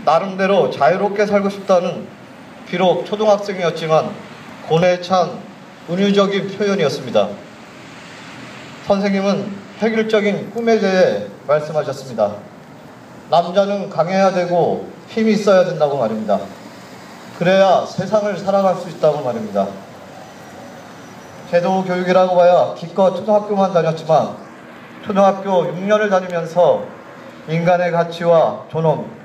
나름대로 자유롭게 살고 싶다는 비록 초등학생이었지만 고뇌에 찬 은유적인 표현이었습니다. 선생님은 획일적인 꿈에 대해 말씀하셨습니다. 남자는 강해야 되고 힘이 있어야 된다고 말입니다. 그래야 세상을 살아갈 수 있다고 말입니다. 제도 교육이라고 봐야 기껏 초등학교만 다녔지만 초등학교 6년을 다니면서 인간의 가치와 존엄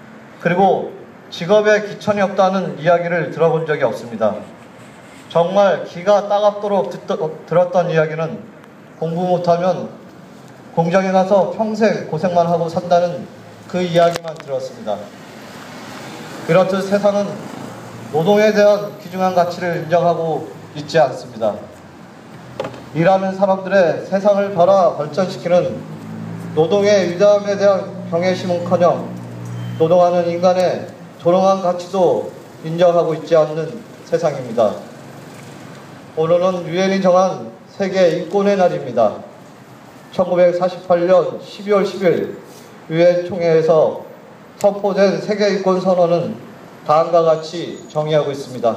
그리고 직업에 기천이 없다는 이야기를 들어본 적이 없습니다. 정말 기가 따갑도록 들었던 이야기는 공부 못하면 공장에 가서 평생 고생만 하고 산다는 그 이야기만 들었습니다. 그렇듯 세상은 노동에 대한 귀중한 가치를 인정하고 있지 않습니다. 일하는 사람들의 세상을 발전시키는 노동의 위대함에 대한 경외심은커녕 노동하는 인간의 조롱한 가치도 인정하고 있지 않는 세상입니다. 오늘은 유엔이 정한 세계 인권의 날입니다. 1948년 12월 10일 유엔 총회에서 선포된 세계인권선언은 다음과 같이 정의하고 있습니다.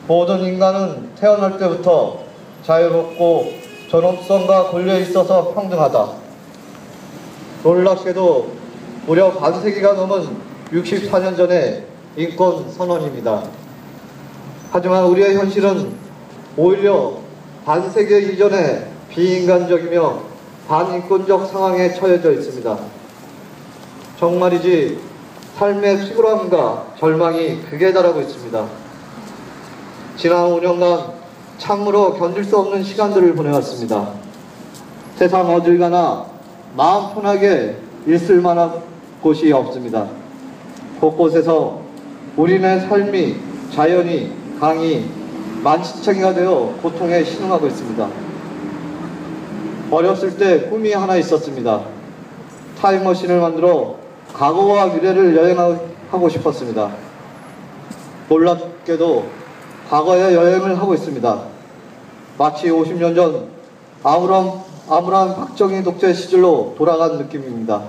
모든 인간은 태어날 때부터 자유롭고 존엄성과 권리에 있어서 평등하다. 놀랍게도 무려 반세기가 넘은 64년 전의 인권선언입니다. 하지만 우리의 현실은 오히려 반세기 이전에 비인간적이며 반인권적 상황에 처해져 있습니다. 정말이지 삶의 피곤함과 절망이 극에 달하고 있습니다. 지난 5년간 참으로 견딜 수 없는 시간들을 보내왔습니다. 세상 어딜 가나 마음 편하게 있을 만한 곳이 없습니다. 곳곳에서 우리네 삶이 자연이 강이 만신창이가 되어 고통에 신음하고 있습니다. 어렸을 때 꿈이 하나 있었습니다. 타임머신을 만들어 과거와 미래를 여행하고 싶었습니다. 놀랍게도 과거에 여행을 하고 있습니다. 마치 50년 전 아브라함 박정희 독재 시절로 돌아간 느낌입니다.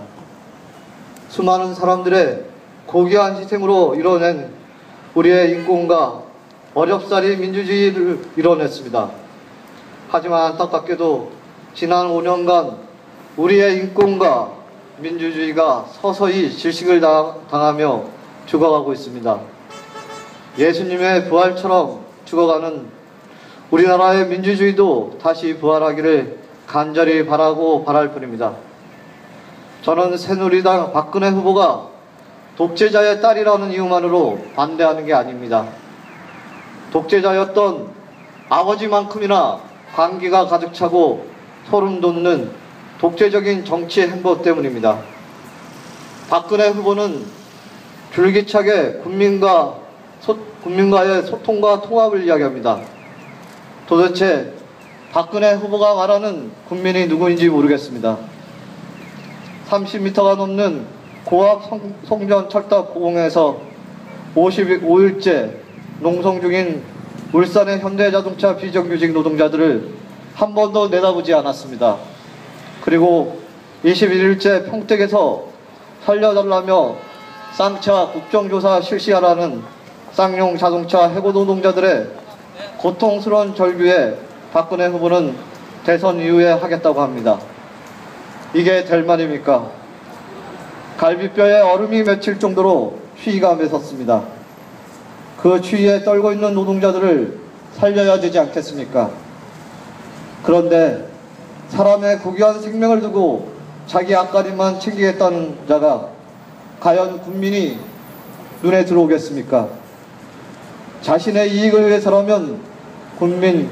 수많은 사람들의 고귀한 희생으로 이뤄낸 우리의 인권과 어렵사리 민주주의를 이뤄냈습니다. 하지만 안타깝게도 지난 5년간 우리의 인권과 민주주의가 서서히 질식을 당하며 죽어가고 있습니다. 예수님의 부활처럼 죽어가는 우리나라의 민주주의도 다시 부활하기를 간절히 바랄 뿐입니다. 저는 새누리당 박근혜 후보가 독재자의 딸이라는 이유만으로 반대하는 게 아닙니다. 독재자였던 아버지만큼이나 관계가 가득 차고 소름 돋는 독재적인 정치 행보 때문입니다. 박근혜 후보는 줄기차게 국민과의 소통과 통합을 이야기합니다. 도대체 박근혜 후보가 말하는 국민이 누구인지 모르겠습니다. 30m가 넘는 고압 송전 철탑 고공에서 55일째 농성 중인 울산의 현대자동차 비정규직 노동자들을 한 번도 내다보지 않았습니다. 그리고 21일째 평택에서 살려달라며 쌍차 국정조사 실시하라는 쌍용 자동차 해고 노동자들의 고통스러운 절규에 박근혜 후보는 대선 이후에 하겠다고 합니다. 이게 될 말입니까? 갈비뼈에 얼음이 맺힐 정도로 추위가 맺었습니다. 그 추위에 떨고 있는 노동자들을 살려야 되지 않겠습니까? 그런데 사람의 고귀한 생명을 두고 자기 앞가림만 챙기겠다는 자가 과연 국민이 눈에 들어오겠습니까? 자신의 이익을 위해서라면 국민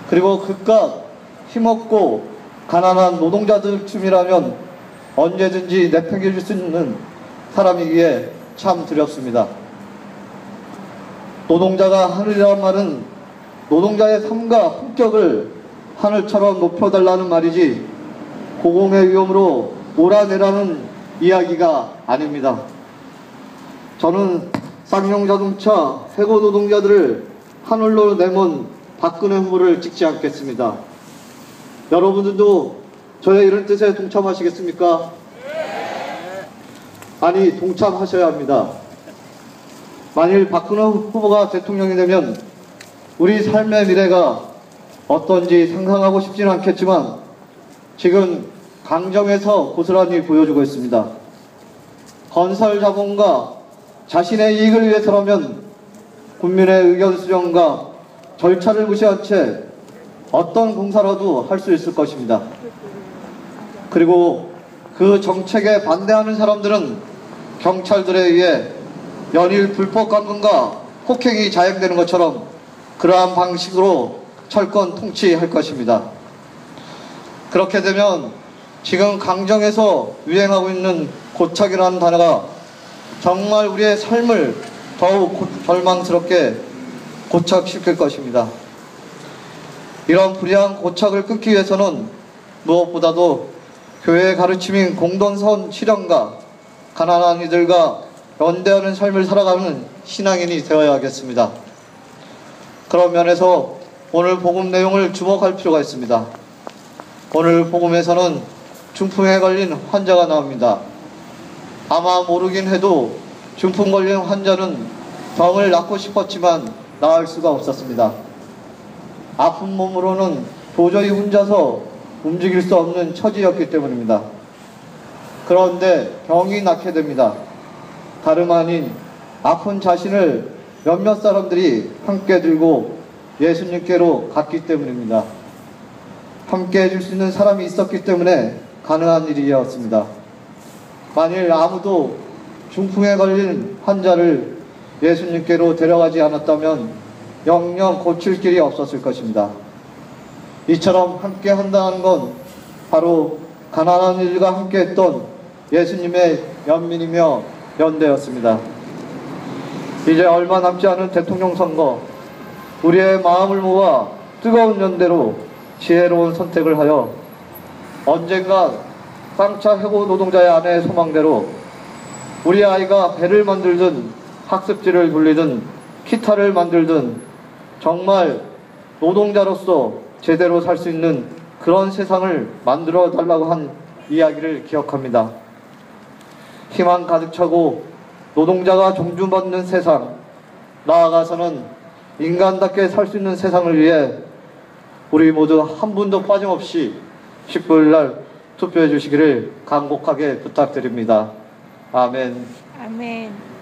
그리고 그깟 힘없고 가난한 노동자들쯤이라면 언제든지 내팽개칠 수 있는 사람이기에 참 두렵습니다. 노동자가 하늘이란 말은 노동자의 삶과 품격을 하늘처럼 높여달라는 말이지 고공의 위험으로 몰아내라는 이야기가 아닙니다. 저는 쌍용자동차 해고 노동자들을 하늘로 내몬 박근혜 후보를 찍지 않겠습니다. 여러분들도 저의 이런 뜻에 동참하시겠습니까? 네. 아니 동참하셔야 합니다. 만일 박근혜 후보가 대통령이 되면 우리 삶의 미래가 어떤지 상상하고 싶지는 않겠지만 지금 강정에서 고스란히 보여주고 있습니다. 건설 자본과 자신의 이익을 위해서라면 국민의 의견 수정과 절차를 무시한 채 어떤 공사라도 할 수 있을 것입니다. 그리고 그 정책에 반대하는 사람들은 경찰들에 의해 연일 불법 감금과 폭행이 자행되는 것처럼 그러한 방식으로 철권 통치할 것입니다. 그렇게 되면 지금 강정에서 유행하고 있는 고착이라는 단어가 정말 우리의 삶을 더욱 절망스럽게 고착시킬 것입니다. 이런 불의한 고착을 끊기 위해서는 무엇보다도 교회의 가르침인 공동선 실현과 가난한 이들과 연대하는 삶을 살아가는 신앙인이 되어야겠습니다. 그런 면에서 오늘 복음 내용을 주목할 필요가 있습니다. 오늘 복음에서는 중풍에 걸린 환자가 나옵니다. 아마 모르긴 해도 중풍 걸린 환자는 병을 낫고 싶었지만 나을 수가 없었습니다. 아픈 몸으로는 도저히 혼자서 움직일 수 없는 처지였기 때문입니다. 그런데 병이 낫게 됩니다. 다름 아닌 아픈 자신을 몇몇 사람들이 함께 들고 예수님께로 갔기 때문입니다. 함께 해줄 수 있는 사람이 있었기 때문에 가능한 일이었습니다. 만일 아무도 중풍에 걸린 환자를 예수님께로 데려가지 않았다면 영영 고칠 길이 없었을 것입니다. 이처럼 함께 한다는 건 바로 가난한 이들과 함께 했던 예수님의 연민이며 연대였습니다. 이제 얼마 남지 않은 대통령 선거, 우리의 마음을 모아 뜨거운 연대로 지혜로운 선택을 하여 언젠가 쌍차 해고 노동자의 아내의 소망대로 우리 아이가 배를 만들든 학습지를 돌리든 기타를 만들든 정말 노동자로서 제대로 살 수 있는 그런 세상을 만들어 달라고 한 이야기를 기억합니다. 희망 가득 차고 노동자가 존중받는 세상, 나아가서는 인간답게 살 수 있는 세상을 위해 우리 모두 한 분도 빠짐없이 19일 날 투표해 주시기를 간곡하게 부탁드립니다. 아멘. 아멘.